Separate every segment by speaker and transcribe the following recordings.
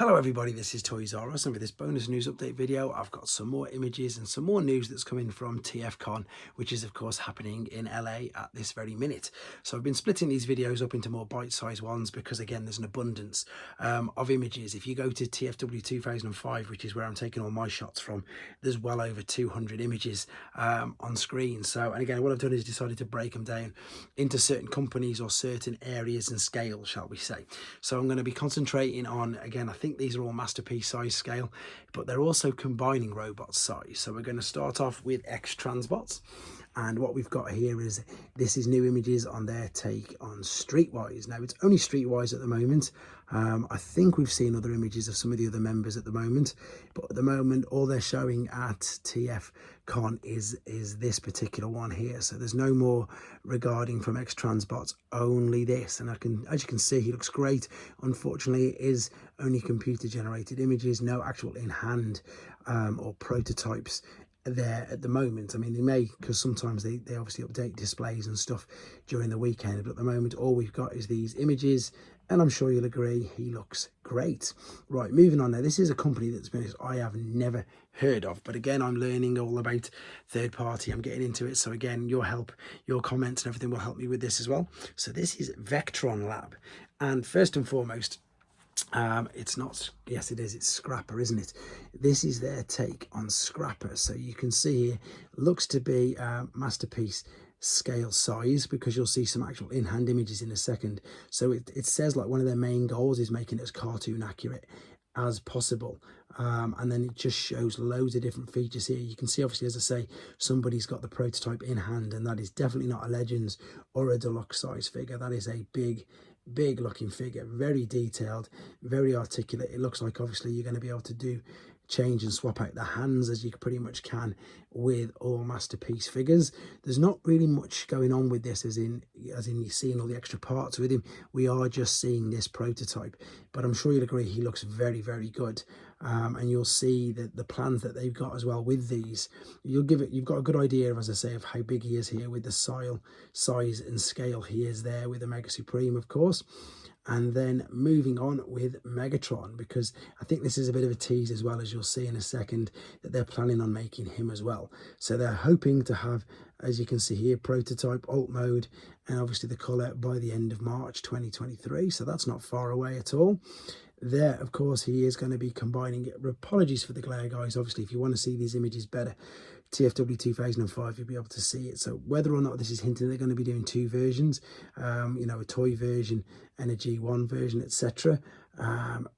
Speaker 1: Hello everybody, this is Toys R Us, and with this bonus news update video I've got some more images and some more news that's coming from tfcon, which is of course happening in LA at this very minute. So I've been splitting these videos up into more bite-sized ones because again there's an abundance of images. If you go to TFW 2005, which is where I'm taking all my shots from, there's well over 200 images on screen. So, and again, what I've done is decided to break them down into certain companies or certain areas and scales, shall we say. So I'm going to be concentrating on, again, I think these are all masterpiece size scale, but they're also combining robot size. So we're going to start off with X-transbots, and what we've got here is this is new images on their take on streetwise. Now it's only streetwise at the moment. I think we've seen other images of some of the other members at the moment, but at the moment all they're showing at tfcon is this particular one here. So there's no more regarding from X-transbots, only this. And as you can see, he looks great. Unfortunately, it is only computer generated images, no actual in hand or prototypes there at the moment. I mean, they may, because sometimes they obviously update displays and stuff during the weekend, but at the moment all we've got is these images, and I'm sure you'll agree he looks great. Right, moving on now. This is a company that's been, I have never heard of, but again, I'm learning all about third party. I'm getting into it, so again, your help, your comments and everything will help me with this as well. So this is Vectronlab, and first and foremost, it's not, yes it is, it's Scrapper, isn't it? This is their take on Scrapper. So you can see here, looks to be masterpiece scale size, because you'll see some actual in-hand images in a second. So it says like one of their main goals is making it as cartoon accurate as possible, and then it just shows loads of different features here. You can see obviously, as I say, somebody's got the prototype in hand, and that is definitely not a Legends or a deluxe size figure. That is a big looking figure, very detailed, very articulate. It looks like obviously you're going to be able to change and swap out the hands as you pretty much can with all masterpiece figures. There's not really much going on with this as in you're seeing all the extra parts with him. We are just seeing this prototype, but I'm sure you'll agree he looks very good. And you'll see that the plans that they've got as well with these, you've got a good idea, as I say, of how big he is here with the size and scale he is there with the Mega Supreme, of course. And then moving on with Megatron, because I think this is a bit of a tease as well, as you'll see in a second, that they're planning on making him as well. So they're hoping to have, as you can see here, prototype, alt mode, and obviously the colour by the end of March 2023. So that's not far away at all. There, of course, he is going to be combining it. Apologies for the glare, guys. Obviously, if you want to see these images better, TFW 2005, you'll be able to see it. So whether or not this is hinting they're going to be doing two versions, you know, a toy version and a G1 version, etc.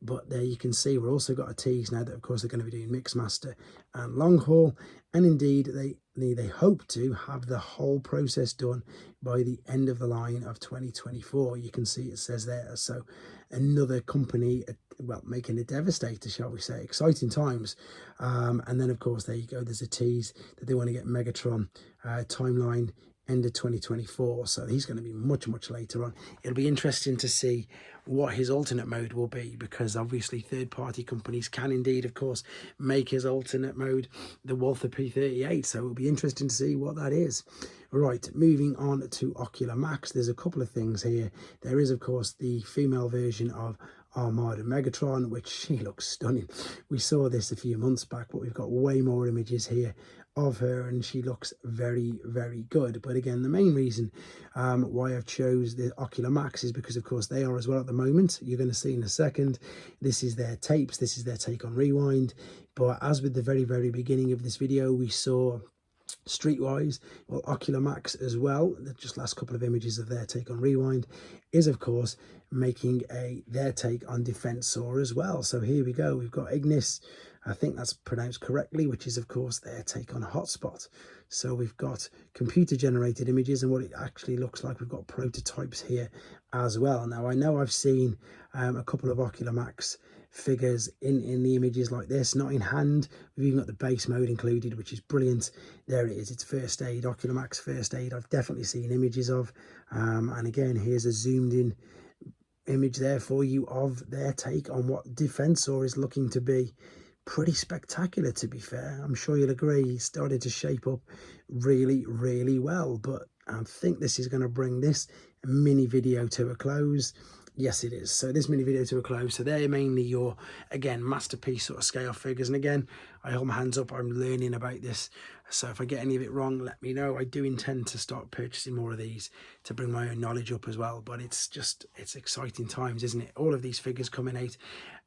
Speaker 1: But there you can see we've also got a tease now that, of course, they're going to be doing Mixmaster and Long Haul. And indeed, they hope to have the whole process done by the end of the line of 2024. You can see it says there. So another company, well, making a Devastator, shall we say. Exciting times. And then, of course, there you go. There's a tease that they want to get Megatron timeline end of 2024. So he's going to be much later on. It'll be interesting to see what his alternate mode will be, because obviously third-party companies can indeed, of course, make his alternate mode the Walther P38. So it'll be interesting to see what that is. Right, moving on to Ocular Max. There's a couple of things here. There is, of course, the female version of Armada Megatron, which she looks stunning. We saw this a few months back, but we've got way more images here of her, and she looks very good. But again, the main reason why I've chose the Ocular Max is because, of course, they are as well at the moment. You're going to see in a second, this is their tapes, this is their take on Rewind. But as with the very beginning of this video, we saw Streetwise, well, Ocular Max as well, the just last couple of images of their take on Rewind, is of course making their take on Defensor as well. So here we go, we've got Ignis, I think that's pronounced correctly, which is of course their take on Hotspot. So we've got computer generated images and what it actually looks like. We've got prototypes here as well. Now I know I've seen a couple of Ocular Max figures in the images like this, not in hand. We've even got the base mode included, which is brilliant. There it is, it's First Aid, Ocular Max First Aid. I've definitely seen images of, and again, here's a zoomed in image there for you of their take on what Defensor is looking to be. Pretty spectacular, to be fair. I'm sure you'll agree, he's starting to shape up really well. But I think this is going to bring this mini video to a close. Yes, it is. So this mini video to a close. So they're mainly your, again, masterpiece sort of scale figures. And again, I hold my hands up. I'm learning about this. So if I get any of it wrong, let me know. I do intend to start purchasing more of these to bring my own knowledge up as well. But it's exciting times, isn't it? All of these figures coming out.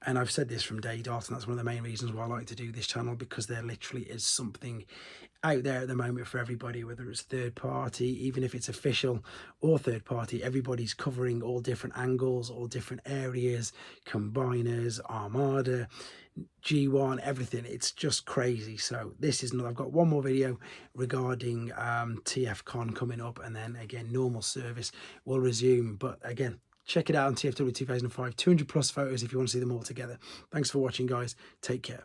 Speaker 1: And I've said this from day dot, and that's one of the main reasons why I like to do this channel, because there literally is something out there at the moment for everybody, whether it's third party, even if it's official or third party. Everybody's covering all different angles, all different areas, combiners, armada, G1, everything. It's just crazy. So this is I've got one more video regarding tfcon coming up, and then again normal service will resume. But again, check it out on TFW 2005, 200 plus photos if you want to see them all together. Thanks for watching, guys. Take care.